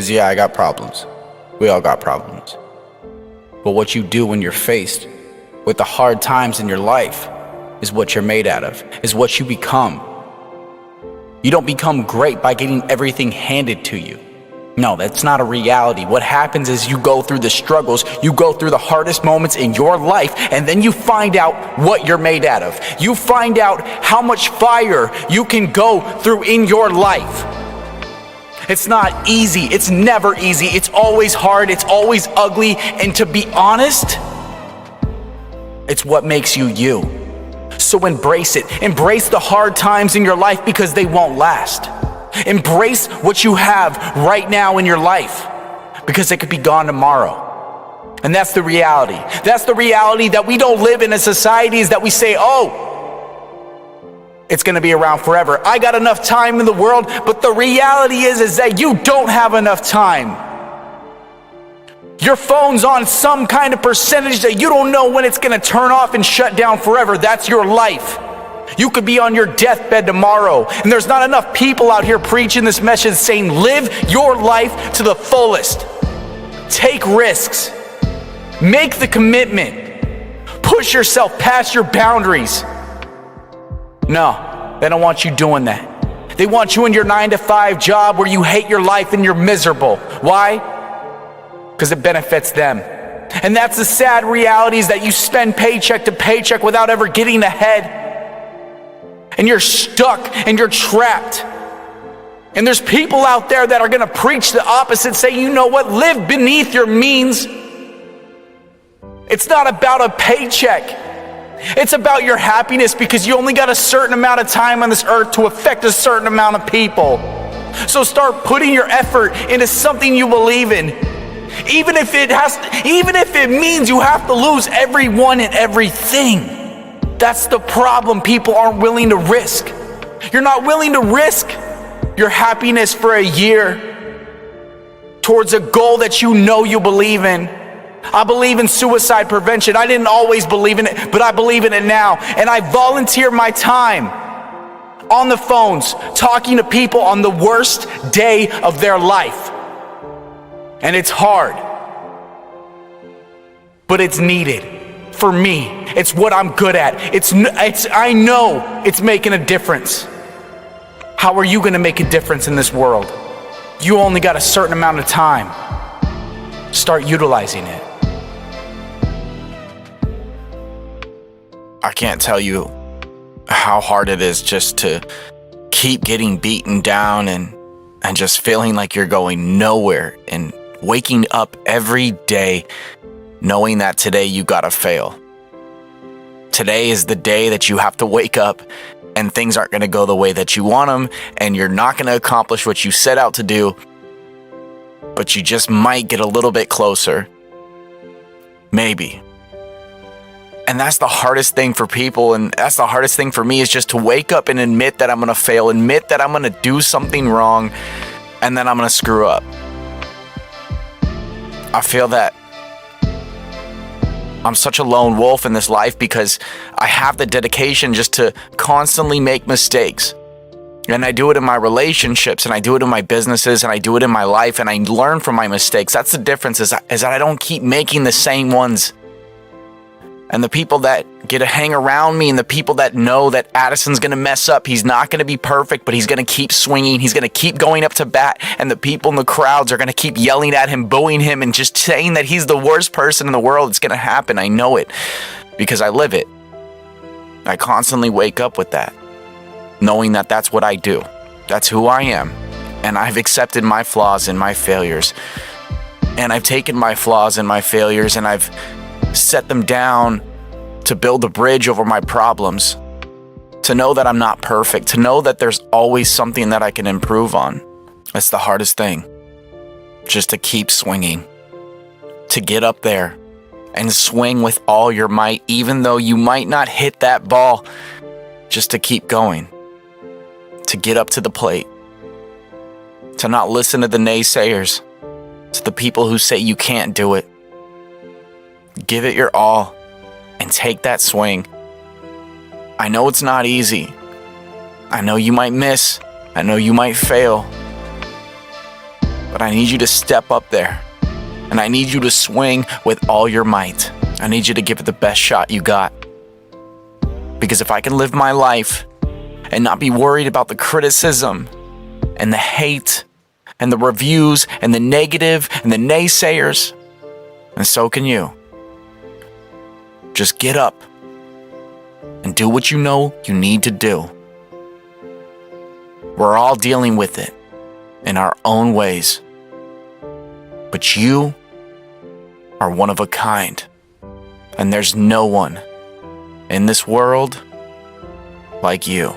Because yeah, I got problems. We all got problems. But what you do when you're faced with the hard times in your life is what you're made out of, is what you become. You don't become great by getting everything handed to you. No, that's not a reality. What happens is you go through the struggles, you go through the hardest moments in your life, and then you find out what you're made out of. You find out how much fire you can go through in your life. It's not easy. It's never easy. It's always hard. It's always ugly. And to be honest, it's what makes you you. So embrace it. Embrace the hard times in your life because they won't last. Embrace what you have right now in your life because it could be gone tomorrow. And that's the reality. That's the reality that we don't live in a society is that we say, oh, it's going to be around forever. I got enough time in the world, but the reality is that you don't have enough time. Your phone's on some kind of percentage that you don't know when it's going to turn off and shut down forever. That's your life. You could be on your deathbed tomorrow, and there's not enough people out here preaching this message saying, live your life to the fullest. Take risks. Make the commitment. Push yourself past your boundaries. No, they don't want you doing that. They want you in your 9-to-5 job where you hate your life and you're miserable. Why? Because it benefits them. And that's the sad reality is that you spend paycheck to paycheck without ever getting ahead. And you're stuck and you're trapped. And there's people out there that are going to preach the opposite, say, you know what, live beneath your means. It's not about a paycheck. It's about your happiness because you only got a certain amount of time on this earth to affect a certain amount of people. So start putting your effort into something you believe in. Even if it means you have to lose everyone and everything. That's the problem people aren't willing to risk. You're not willing to risk your happiness for a year towards a goal that you know you believe in. I believe in suicide prevention. I didn't always believe in it, but I believe in it now. And I volunteer my time on the phones, talking to people on the worst day of their life. And it's hard, but it's needed. For me, it's what I'm good at. I know it's making a difference. How are you going to make a difference in this world? You only got a certain amount of time. Start utilizing it. I can't tell you how hard it is just to keep getting beaten down and just feeling like you're going nowhere and waking up every day knowing that today you gotta fail. Today is the day that you have to wake up and things aren't gonna go the way that you want them and you're not gonna accomplish what you set out to do, but you just might get a little bit closer. Maybe. And that's the hardest thing for people, and that's the hardest thing for me is just to wake up and admit that I'm gonna fail, admit that I'm gonna do something wrong, and then I'm gonna screw up. I feel that I'm such a lone wolf in this life because I have the dedication just to constantly make mistakes. And I do it in my relationships, and I do it in my businesses, and I do it in my life, and I learn from my mistakes. That's the difference is that I don't keep making the same ones. And the people that get to hang around me and the people that know that Addison's going to mess up, he's not going to be perfect, but he's going to keep swinging. He's going to keep going up to bat. And the people in the crowds are going to keep yelling at him, booing him, and just saying that he's the worst person in the world. It's going to happen. I know it because I live it. I constantly wake up with that, knowing that that's what I do. That's who I am. And I've accepted my flaws and my failures. And I've taken my flaws and my failures and I've set them down to build a bridge over my problems, to know that I'm not perfect, to know that there's always something that I can improve on. That's the hardest thing, just to keep swinging, to get up there and swing with all your might, even though you might not hit that ball, just to keep going, to get up to the plate, to not listen to the naysayers, to the people who say you can't do it. Give it your all and take that swing. I know it's not easy. I know you might miss. I know you might fail. But I need you to step up there. And I need you to swing with all your might. I need you to give it the best shot you got. Because if I can live my life and not be worried about the criticism and the hate and the reviews and the negative and the naysayers, and so can you. Just get up and do what you know you need to do. We're all dealing with it in our own ways. But you are one of a kind. And there's no one in this world like you.